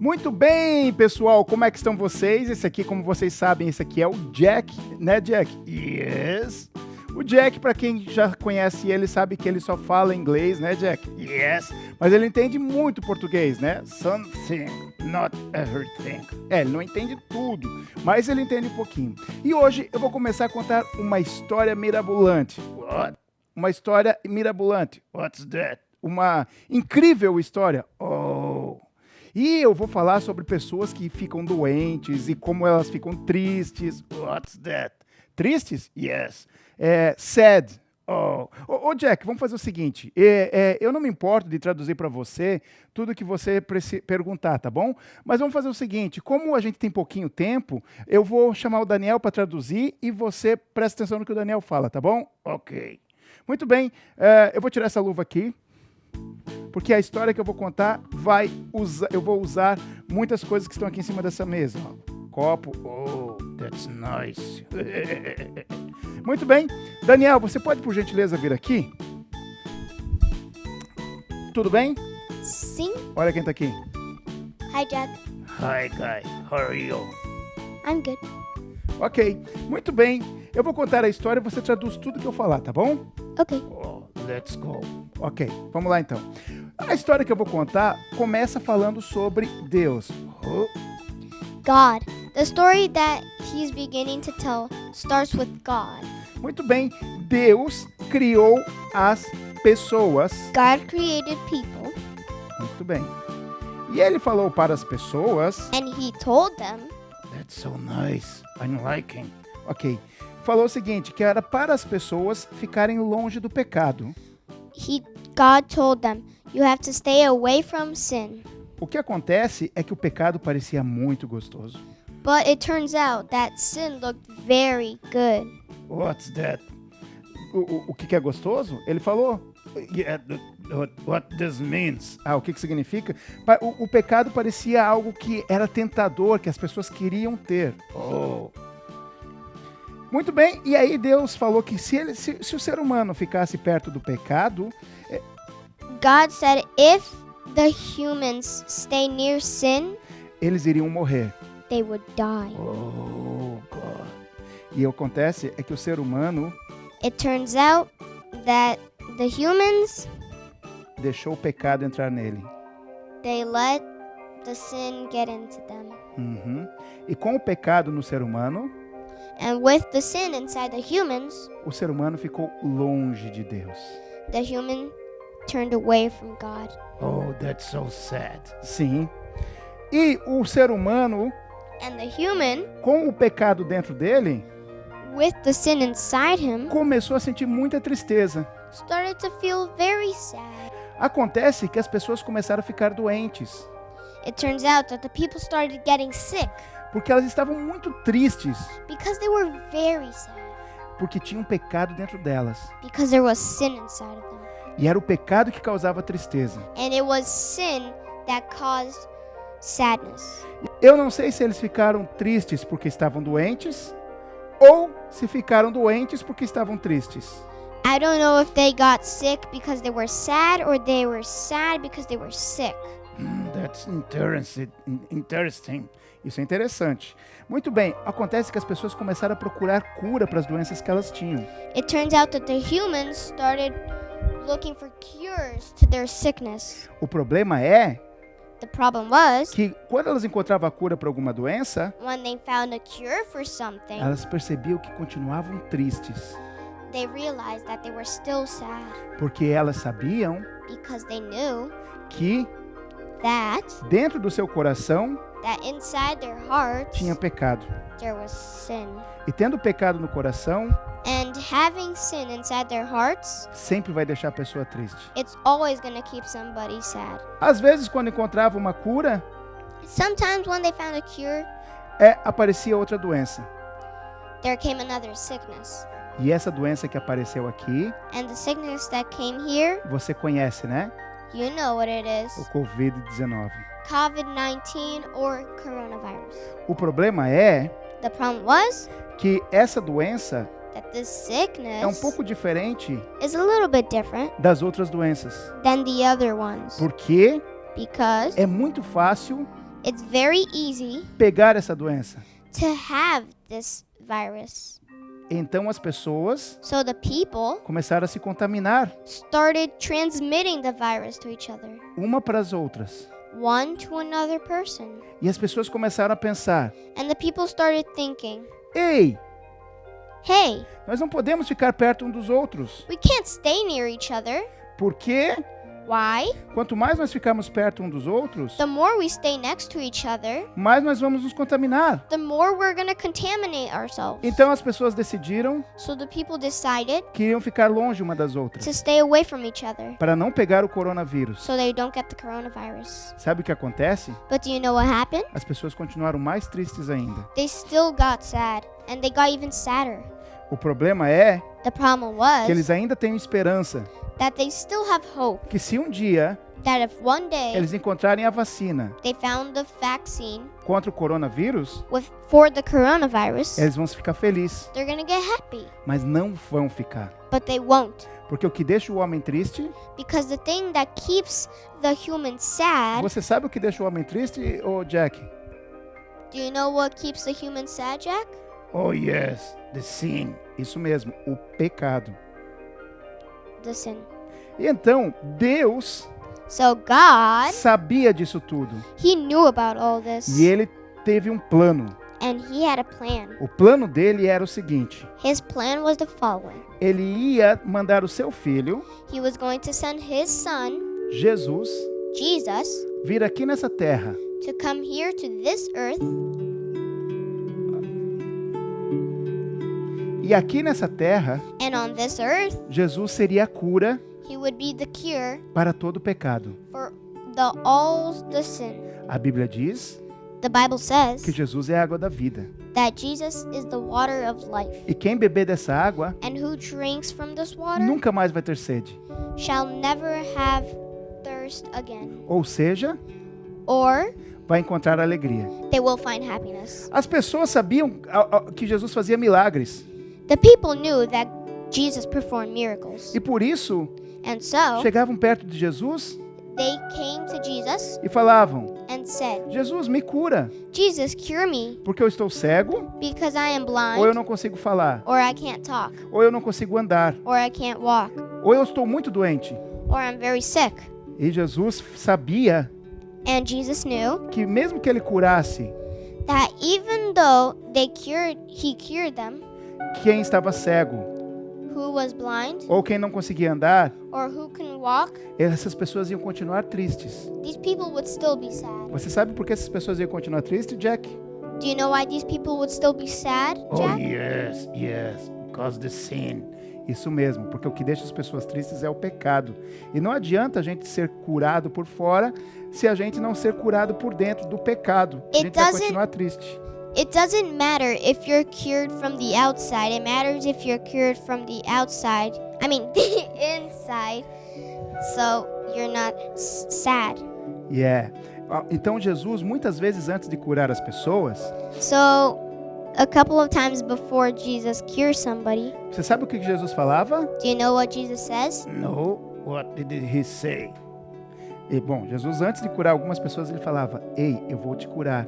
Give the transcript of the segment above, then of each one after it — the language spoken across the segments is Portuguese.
Muito bem, pessoal, como é que estão vocês? Esse aqui, como vocês sabem, esse aqui é o Jack, né, Jack? Yes! O Jack, para quem já conhece ele, sabe que ele só fala inglês, né, Jack? Yes! Mas ele entende muito português, né? Something, not everything. Ele não entende tudo, mas ele entende um pouquinho. E hoje eu vou começar a contar uma história mirabolante. What? Uma história mirabolante. What's that? Uma incrível história. Oh! E eu vou falar sobre pessoas que ficam doentes e como elas ficam tristes. What's that? Tristes? Yes. Sad. Ô, Jack, vamos fazer o seguinte. Eu não me importo de traduzir para você tudo que você perguntar, tá bom? Mas vamos fazer o seguinte. Como a gente tem pouquinho tempo, eu vou chamar o Daniel para traduzir e você presta atenção no que o Daniel fala, tá bom? Ok. Muito bem. Eu vou tirar essa luva aqui. Porque a história que eu vou contar eu vou usar muitas coisas que estão aqui em cima dessa mesa. Copo. Oh, that's nice. Muito bem. Daniel, você pode, por gentileza, vir aqui? Tudo bem? Sim. Olha quem está aqui. Hi, Jack. Hi, guy. How are you? I'm good. Ok. Muito bem. Eu vou contar a história e você traduz tudo que eu falar, tá bom? Okay. Oh, let's go. Ok, vamos lá então. A história que eu vou contar começa falando sobre Deus. God. The story that he's beginning to tell starts with God. Muito bem. Deus criou as pessoas. God created people, Muito bem. E ele falou para as pessoas. and he told them, That's so nice. I'm liking. Ok. Falou o seguinte, que era para as pessoas ficarem longe do pecado. God told them, you have to stay away from sin. O que acontece é que o pecado parecia muito gostoso. But it turns out that sin looked very good. What's that? O que é gostoso? Ele falou. Yeah, what this means? O que significa? O pecado parecia algo que era tentador, que as pessoas queriam ter. Oh. Muito bem, e aí Deus falou que se o ser humano ficasse perto do pecado... God said if the humans stay near sin, eles iriam morrer. they would die. Oh, God. E o que acontece é que o ser humano It turns out that the humans, deixou o pecado entrar nele. they let the sin get into them. Uhum. E com o pecado no ser humano, And with the sin inside the humans, o ser humano ficou longe de Deus. the human turned away from God. Oh, that's so sad. Sim. E o ser humano, And the human, com o pecado dentro dele, with the sin inside him, começou a sentir muita tristeza. started to feel very sad. Acontece que as pessoas começaram a ficar doentes, It turns out that the people started getting sick porque elas estavam muito tristes, because they were very sad, porque tinha um pecado dentro delas. because there was sin inside of them. E era o pecado que causava tristeza. And it was sin that caused sadness. Eu não sei se eles ficaram tristes porque estavam doentes, ou se ficaram doentes porque estavam tristes. I don't know if they got sick because they were sad or they were sad because they were sick. That's interesting. Isso é interessante. Muito bem, acontece que as pessoas começaram a procurar cura para as doenças que elas tinham. It turns out that the humans started looking for cures to their sickness. O problema é The problem was, que quando elas encontravam a cura para alguma doença, when they found a cure for something, elas percebiam que continuavam tristes, they realized that they were still sad porque elas sabiam because they knew que that dentro do seu coração inside their hearts tinha pecado. there was sin. E tendo pecado no coração, And having sin inside their hearts, sempre vai deixar a pessoa triste. it's always going to keep somebody sad. Às vezes, quando encontrava uma cura, Sometimes when they found a cure, aparecia outra doença. there came another sickness. E essa doença que apareceu aqui, And the sickness that came here, você conhece, né? you know what it is. O Covid-19. COVID-19 or coronavirus. O problema é The problem was que essa doença that this é um sickness pouco diferente is a little bit different das outras doenças. than the other ones Porque because é muito fácil It's very easy pegar essa doença. to have this virus. Então as pessoas So the people começaram a se contaminar started transmitting the virus to each other, uma para as outras. one to another person. E as pessoas começaram a pensar: And the people started thinking, ei, hey, nós não podemos ficar perto um dos outros, we can't stay near each other. porque Why? quanto mais nós ficarmos perto um dos outros, The more we stay next to each other, mais nós vamos nos contaminar. the more we're going to contaminate ourselves. Então as pessoas decidiram So the people decided que iriam ficar longe uma das outras, to stay away from each other para não pegar o coronavírus. so they don't get the coronavirus. Sabe o que acontece? But do you know what happened? As pessoas continuaram mais tristes ainda. They still got sad, and they got even sadder. O problema é The problem que eles was ainda têm esperança that they still have hope que se um dia that if one day eles encontrarem a vacina they found the vaccine contra o coronavírus, for the coronavirus, eles vão ficar felizes, they're going to get happy. mas não vão ficar. But they won't. Porque o que deixa o homem triste, Because the thing that keeps the human sad, você sabe o que deixa o homem triste, ô Jack? do you know what keeps the human sad, Jack? Oh yes, the sin. Isso mesmo, o pecado. The sin. E então, Deus So God, sabia disso tudo. He knew about all this. E ele teve um plano. And He had a plan. O plano dele era o seguinte: His plan was the following. ele ia mandar o seu filho, He was going to send His Son, Jesus, Jesus, vir aqui nessa terra to come here to this earth. e aqui nessa terra And on this earth, Jesus seria a cura He would be the cure para todo pecado. for all the sin. A Bíblia diz The Bible says que Jesus é a água da vida. that Jesus is the water of life. E quem beber dessa água And who drinks from this water nunca mais vai ter sede. shall never have thirst again. Ou seja, Or vai encontrar alegria. they will find happiness. As pessoas sabiam que Jesus fazia milagres. The people knew that Jesus performed miracles. E por isso, And so chegavam perto de Jesus they came to Jesus e falavam: and said, Jesus, me cura, Jesus, cure me porque eu estou cego, because I am ou eu blind, não consigo falar, or I can't talk, ou eu não consigo andar, or I can't walk, ou eu estou muito doente. or I'm very sick. E Jesus sabia And Jesus knew que mesmo que ele curasse that even though He cured them, quem estava cego who was blind ou quem não conseguia andar, or who can walk, essas pessoas iam continuar tristes. these people would still be sad. Você sabe por que essas pessoas iam continuar tristes, Jack? Do you know why these people would still be sad, Jack? yes, because the sin. Isso mesmo, porque o que deixa as pessoas tristes é o pecado. E não adianta a gente ser curado por fora se a gente não ser curado por dentro do pecado. A It gente vai doesn't- continuar triste. It doesn't matter if you're cured from the outside. It matters if you're cured from the outside. I mean, the inside. So you're not sad. Então Jesus, muitas vezes antes de curar as pessoas, So a couple of times before Jesus cures somebody, você sabe o que Jesus falava? do you know what Jesus says? No, what did he say? E, bom, Jesus antes de curar algumas pessoas, ele falava: ei, eu vou te curar,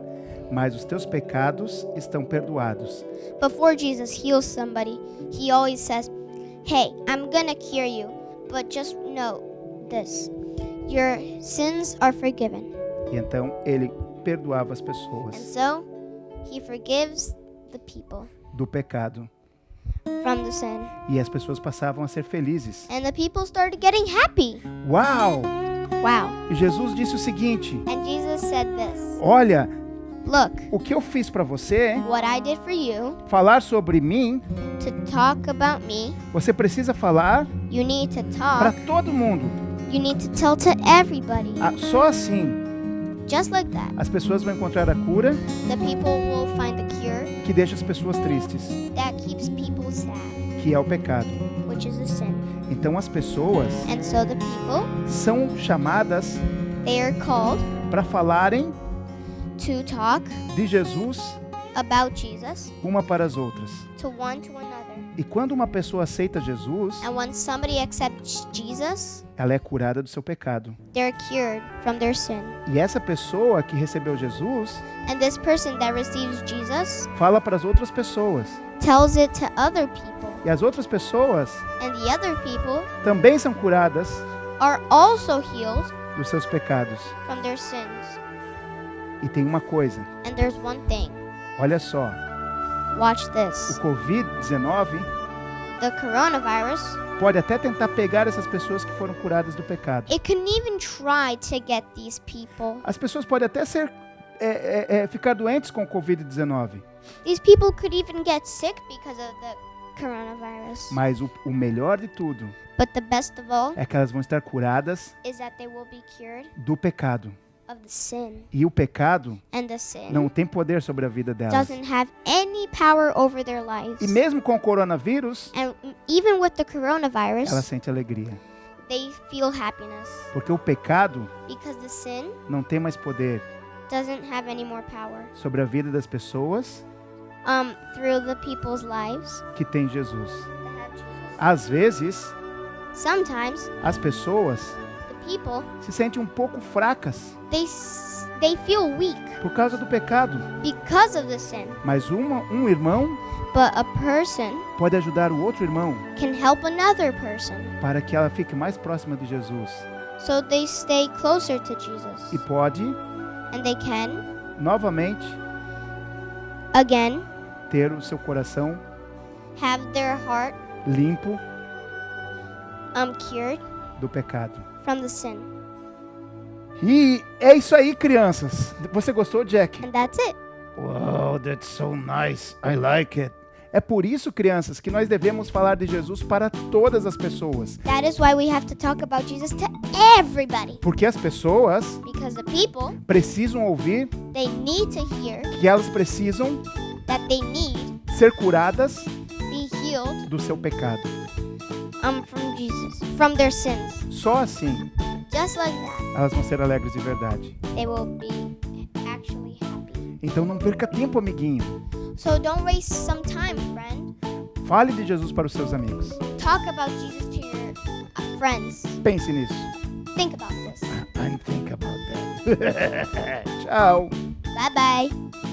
mas os teus pecados estão perdoados. Before Jesus heals somebody, he always says, hey, I'm gonna cure you, but just know this. Your sins are forgiven. E então ele perdoava as And pessoas so he forgives the people do pecado. from the sin. E as pessoas passavam a ser felizes. And the people started getting happy. Uau! Wow. E Jesus disse o seguinte: And Jesus said this, olha, look, o que eu fiz para você, what I did for you, falar sobre mim, to talk about me, você precisa falar you need to para talk, todo mundo. you need to tell to everybody. Só assim Just like that, as pessoas vão encontrar a cura the people will find the cure que deixa as pessoas tristes, that keeps people sad, que é o pecado. which is a sin. Então as pessoas And so the people, são chamadas they are called para falarem to talk de Jesus about Jesus uma para as outras. to one to another. E quando uma pessoa aceita Jesus, And when somebody accepts Jesus, ela é curada do seu pecado. they're cured from their sin. E essa pessoa que recebeu Jesus And this person that receives Jesus fala para as outras pessoas. tells it to other people. E as outras pessoas And the other people também são curadas are also healed dos seus pecados. from their sins. E tem uma coisa, And there's one thing. olha só, Watch this. o Covid-19 The coronavirus, pode até tentar pegar essas pessoas que foram curadas do pecado. it can even try to get these people. As pessoas podem até ficar doentes com o Covid-19, These people could even get sick because of the coronavirus. mas o melhor de tudo But the best of all é que elas vão estar curadas is that they will be cured do pecado. of the sin. E o pecado And the sin não tem poder sobre a vida delas. doesn't have any power over their lives. E mesmo com o coronavírus, And even with the ela coronavirus, sente alegria. they feel happiness Porque o pecado because the sin não tem mais poder doesn't have any more power sobre a vida das pessoas through the people's lives que têm Jesus. that have Jesus. Às vezes, Sometimes as pessoas the people se sentem um pouco fracas they feel weak por causa do pecado, because of the sin. mas um irmão But a person pode ajudar o outro irmão can help another person para que ela fique mais próxima de Jesus so they stay closer to Jesus. e pode And they can, novamente again, ter o seu coração have their heart limpo cured do pecado. from the sin. E é isso aí, crianças. Você gostou, Jack? And that's it. Wow, that's so nice. I like it. É por isso, crianças, que nós devemos falar de Jesus para todas as pessoas. That is why we have to talk about Jesus to everybody. Porque as pessoas Because the people, precisam ouvir they need to hear que elas precisam that they need ser curadas be healed do seu pecado. from Jesus, from their sins. Só assim Just like that, elas vão ser alegres de verdade. they will be actually happy. Então não perca tempo, amiguinho. So don't waste some time, friend. Fale de Jesus para os seus amigos. Talk about Jesus to your friends. Pense nisso. Think about this. I'm think about that. Tchau. Bye bye.